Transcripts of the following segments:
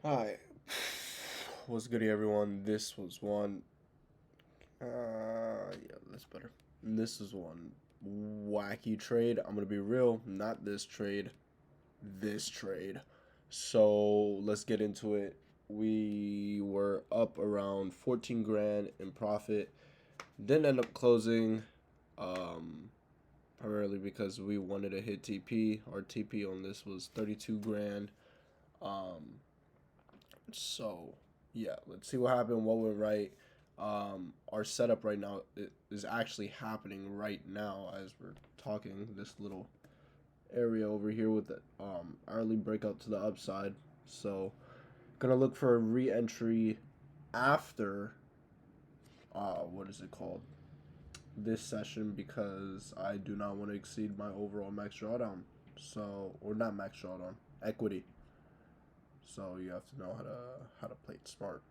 Hi, what's good, everyone? This was one. Yeah, that's better. This is one wacky trade. I'm gonna be real, not this trade, this trade. So let's get into it. We were up around 14 grand in profit. Didn't end up closing, um, primarily because we wanted to hit TP. Our TP on this was 32 grand. Um, So, yeah, let's see what happened, what went right. Our setup right now is actually happening right now as we're talking. This little area over here with the early breakout to the upside. So, gonna look for a re-entry after what is it called? This session because I do not want to exceed my overall max drawdown. So, or not max drawdown, equity. So you have to know how to play it smart.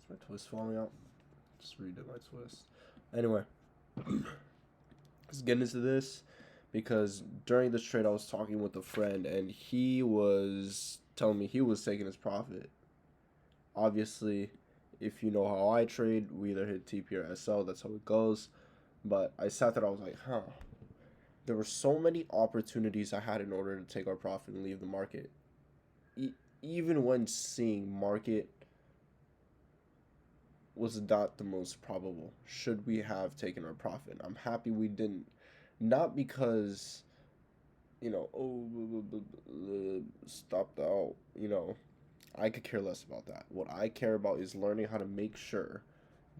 Is my twist falling out? Just redid my twist. Anyway, let's get into this because during this trade I was talking with a friend and he was telling me he was taking his profit. Obviously, if you know how I trade, we either hit TP or SL. That's how it goes. But I sat there, I was like, huh. There were so many opportunities I had in order to take our profit and leave the market. Even when seeing market was not the most probable. Should we have taken our profit? I'm happy we didn't. Not because, stopped out. I could care less about that. What I care about is learning how to make sure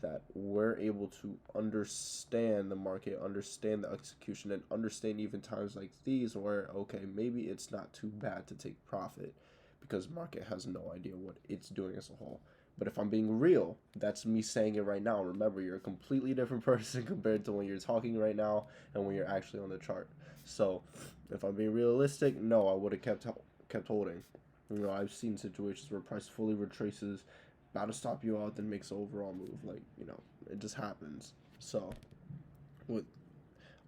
that we're able to understand the market, understand the execution, and understand even times like these where, okay, maybe it's not too bad to take profit because market has no idea what it's doing as a whole. But if I'm being real, that's me saying it right now. Remember, you're a completely different person compared to when you're talking right now and when you're actually on the chart. So, if I'm being realistic, no, I would have kept holding. I've seen situations where price fully retraces, about to stop you out, then makes an overall move. Like, it just happens. So, with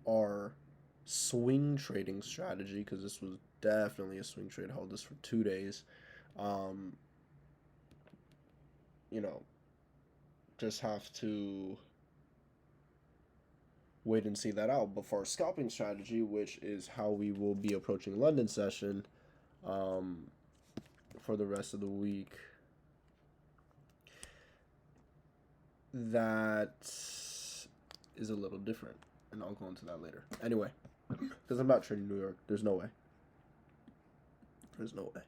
our swing trading strategy, because this was definitely a swing trade, held this for 2 days. Um, you know, just have to wait and see that out. But for our scalping strategy, which is how we will be approaching London session, um, for the rest of the week, that is a little different, and I'll go into that later. Anyway, because I'm not trading New York, there's no way. There's no way.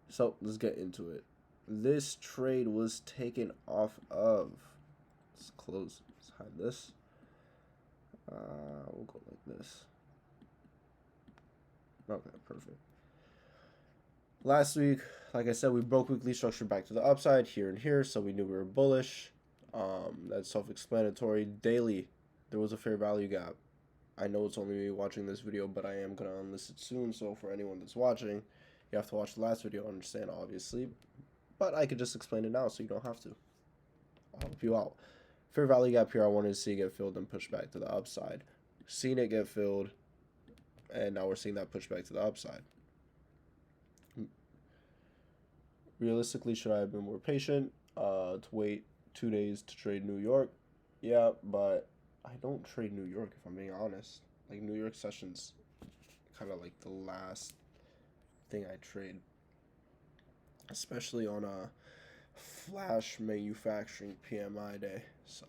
So let's get into it. This trade was taken off of. Let's close. Let's hide this. We'll go like this. Okay, perfect. Last week, like I said, we broke weekly structure back to the upside here and here, so we knew we were bullish. That's self-explanatory. Daily, there was a fair value gap. I know it's only me watching this video, but I am going to unlist it soon, so for anyone that's watching, you have to watch the last video to understand, obviously. But I could just explain it now so you don't have to. I'll help you out. Fair value gap here, I wanted to see it get filled and push back to the upside. Seen it get filled, and now we're seeing that push back to the upside. Realistically, should I have been more patient to wait 2 days to trade New York? Yeah, but I don't trade New York if I'm being honest. Like, New York sessions kind of like the last thing I trade, especially on a flash manufacturing PMI day. So,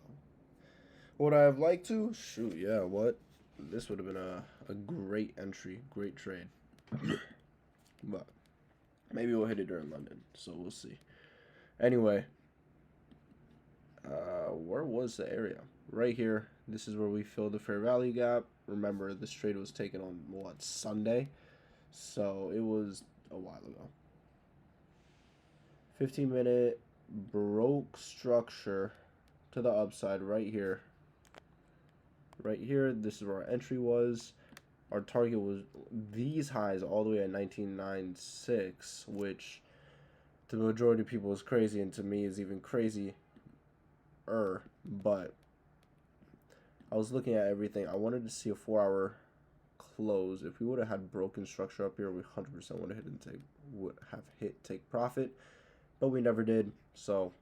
would I have liked to? Shoot, yeah, what? This would have been a great entry, great trade. But maybe we'll hit it during London, so we'll see. Anyway, where was the area? Right here. This is where we filled the fair value gap. Remember, this trade was taken on what, Sunday? So it was a while ago. 15-minute broke structure to the upside right here. Right here, this is where our entry was. Our target was these highs all the way at 1996, which to the majority of people is crazy, and to me is even crazier. But I was looking at everything. I wanted to see a 4-hour close. If we would have had broken structure up here, we 100% would have hit take profit, but we never did. So,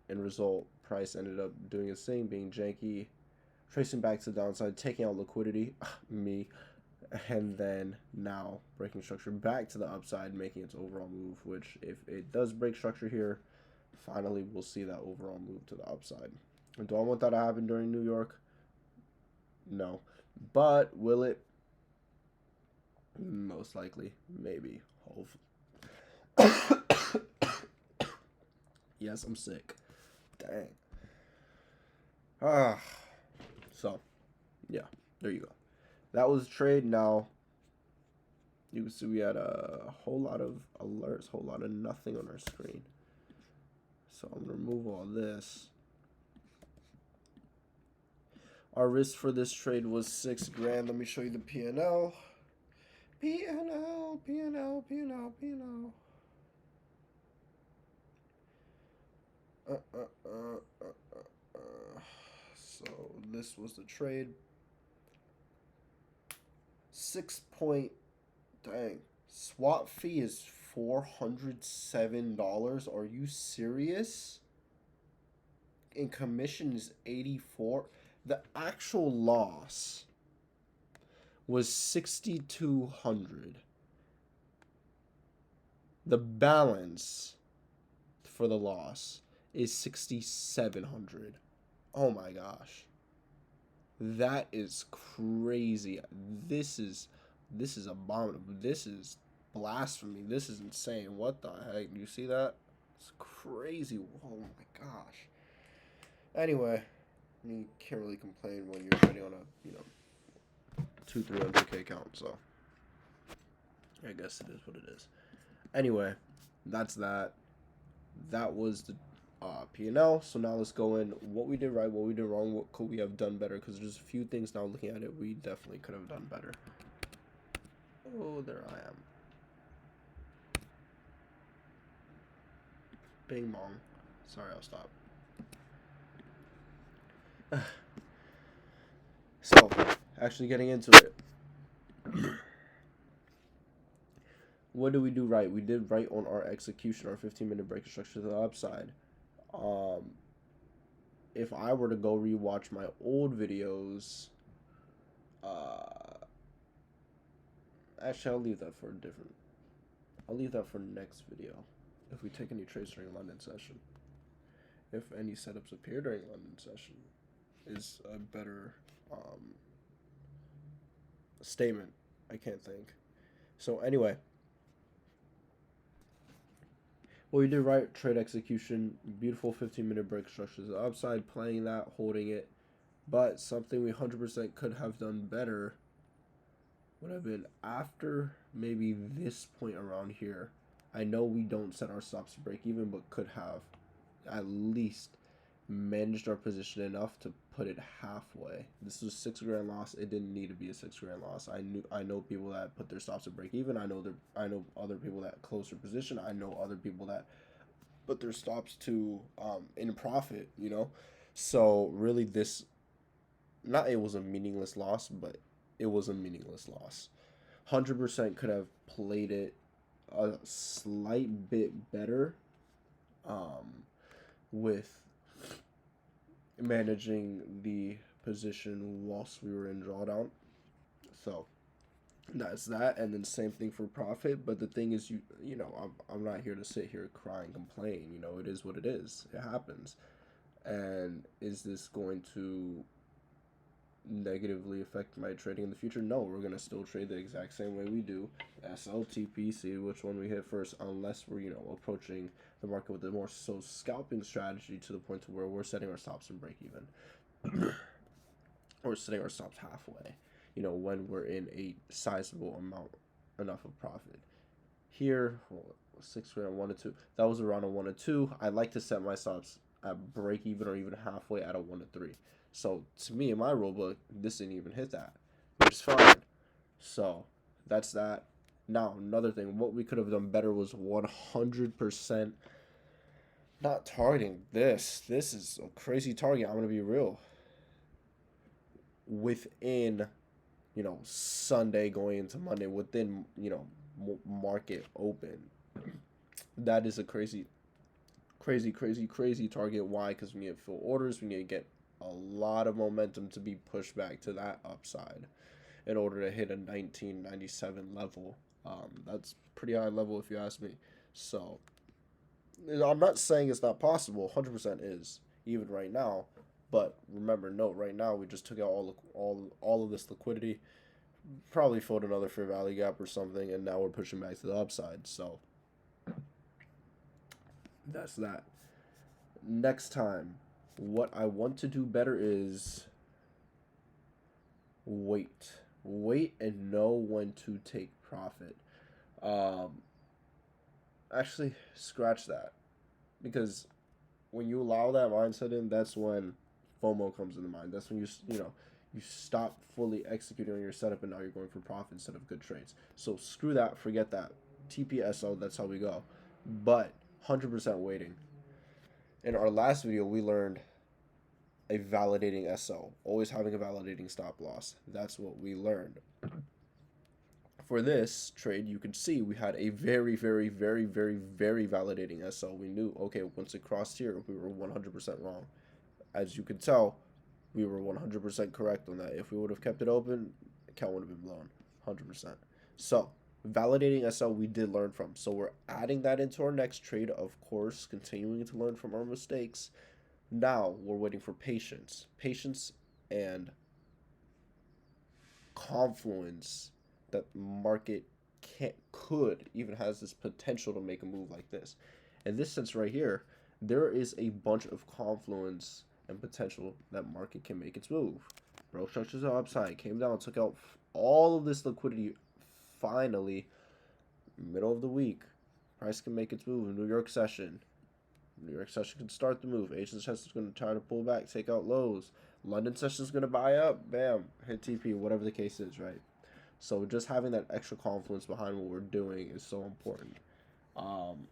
in result, price ended up doing its thing, being janky, tracing back to the downside, taking out liquidity, me, and then now breaking structure back to the upside, making its overall move. Which, if it does break structure here, finally we'll see that overall move to the upside. And do I want that to happen during New York? No. But will it? Most likely. Maybe. Hopefully. Yes, I'm sick. Dang. So, yeah. There you go. That was trade. Now, you can see we had a whole lot of alerts, whole lot of nothing on our screen. So I'm going to remove all this. Our risk for this trade was $6,000. Let me show you the P&L. P&L. So this was the trade. 6 point, dang. Swap fee is $407. Are you serious? And commission is 84. The actual loss was 6,200. The balance for the loss is 6,700. Oh my gosh. That is crazy. This is abominable. This is blasphemy. This is insane. What the heck? You see that? It's crazy. Oh my gosh. Anyway, you can't really complain when you're trading on a, 200-300K account, so I guess it is what it is. Anyway, that's that. That was the P&L. So now let's go in what we did right, what we did wrong, what could we have done better, because there's a few things now looking at it we definitely could have done better. Oh, there I am. Bing bong. Sorry, I'll stop. So, actually getting into it. What did we do right? We did right on our execution, our 15-minute break structure to the upside. If I were to go rewatch my old videos, actually I'll leave that for next video. If we take any trades during London session, if any setups appear during London session, is a better statement. I can't think. So anyway, what we did right, trade execution, beautiful 15-minute break structures to the upside, playing that, holding it. But something we 100% could have done better would have been after maybe this point around here. I know we don't set our stops to break even, but could have at least managed our position enough to put it halfway. This was $6,000 loss. It didn't need to be a $6,000 loss. I know people that put their stops to break even. I know other people that close their position. I know other people that put their stops to in profit. So really, this it was a meaningless loss, but it was a meaningless loss. 100% could have played it a slight bit better with managing the position whilst we were in drawdown. So that's that. And then same thing for profit. But the thing is, I'm not here to sit here cry and complain. It is what it is. It happens. And is this going to negatively affect my trading in the future? No, we're going to still trade the exact same way we do. SLTP, see which one we hit first, unless we're, approaching the market with a more scalping strategy to the point to where we're setting our stops and break even. Or setting our stops halfway, when we're in a sizable amount enough of profit. Here, $6,000 1 to 2. That was around a 1 to 2. I like to set my stops at break even or even halfway at a 1 to 3. So to me, in my rulebook, this didn't even hit that, which is fine. So that's that. Now, another thing, what we could have done better was 100% not targeting this. This is a crazy target. I'm going to be real. Within Sunday going into Monday within, market open. That is a crazy, crazy, crazy, crazy target. Why? Because we need to fill orders. We need to get a lot of momentum to be pushed back to that upside in order to hit a 1997 level. That's pretty high level if you ask me. So I'm not saying it's not possible. 100% is, even right now. But remember, note right now we just took out all of this liquidity, probably filled another fair value gap or something, and now we're pushing back to the upside. So that's that. Next time, what I want to do better is wait and know when to take profit. Actually, scratch that, because when you allow that mindset in, that's when FOMO comes into mind. That's when you stop fully executing on your setup, and now you're going for profit instead of good trades. So screw that, forget that. TPSO, that's how we go. But 100% waiting. In our last video, we learned a validating SO, always having a validating stop loss. That's what we learned. For this trade, you can see we had a very, very, very, very, very validating SO. We knew, okay, once it crossed here, we were 100% wrong. As you could tell, we were 100% correct on that. If we would have kept it open, account would have been blown, 100%. So, validating SL we did learn from. So we're adding that into our next trade, of course, continuing to learn from our mistakes. Now we're waiting for patience. Patience and confluence that market could even has this potential to make a move like this. In this sense right here, there is a bunch of confluence and potential that market can make its move. Broke structures are upside, came down, took out all of this liquidity. Finally, middle of the week, price can make its move. New York session can start the move. Asian session is going to try to pull back, take out lows. London session is going to buy up, bam, hit TP, whatever the case is, right? So just having that extra confluence behind what we're doing is so important.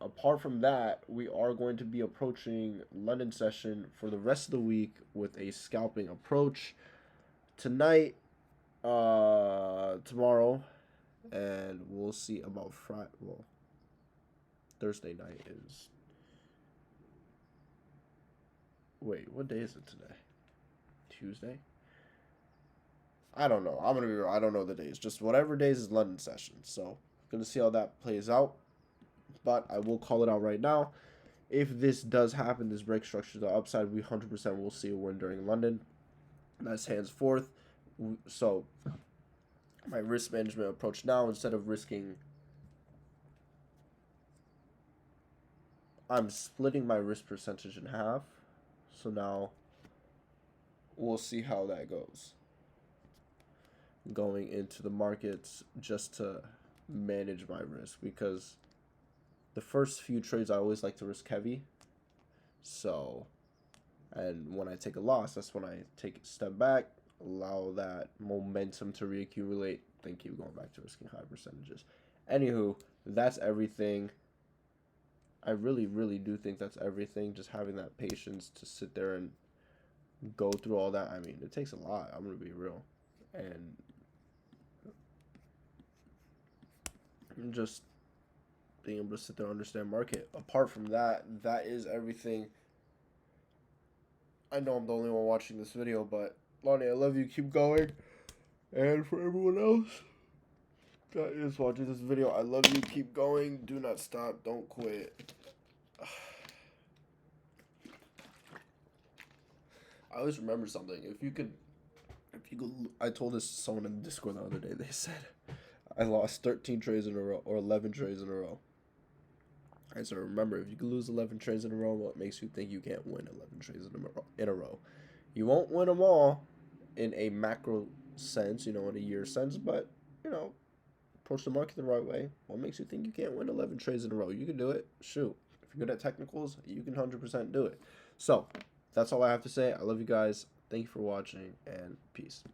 Apart from that, we are going to be approaching London session for the rest of the week with a scalping approach. Tonight, tomorrow, and we'll see about Friday. Well, Thursday night is. Wait, what day is it today? Tuesday? I don't know. I'm gonna be real. I don't know the days. Just whatever days is London session. So gonna see how that plays out. But I will call it out right now. If this does happen, this break structure to the upside, we 100% will see a win during London. That's hands forth. So my risk management approach now, instead of risking, I'm splitting my risk percentage in half. So now we'll see how that goes. Going into the markets just to manage my risk, because the first few trades I always like to risk heavy. So, and when I take a loss, that's when I take a step back, allow that momentum to reaccumulate, then keep going back to risking high percentages. Anywho, that's everything. I really, really do think that's everything. Just having that patience to sit there and go through all that. I mean, it takes a lot. I'm going to be real. And just being able to sit there and understand market. Apart from that, that is everything. I know I'm the only one watching this video, but Lonnie, I love you. Keep going. And for everyone else that is watching this video, I love you. Keep going. Do not stop. Don't quit. I always remember something. If you could, I told this to someone in Discord the other day. They said I lost 13 trades in a row or 11 trades in a row. I said, remember, if you can lose 11 trades in a row, what makes you think you can't win 11 trades in a row? You won't win them all in a macro sense, in a year sense, but, approach the market the right way. What makes you think you can't win 11 trades in a row? You can do it. Shoot. If you're good at technicals, you can 100% do it. So, that's all I have to say. I love you guys. Thank you for watching, and peace.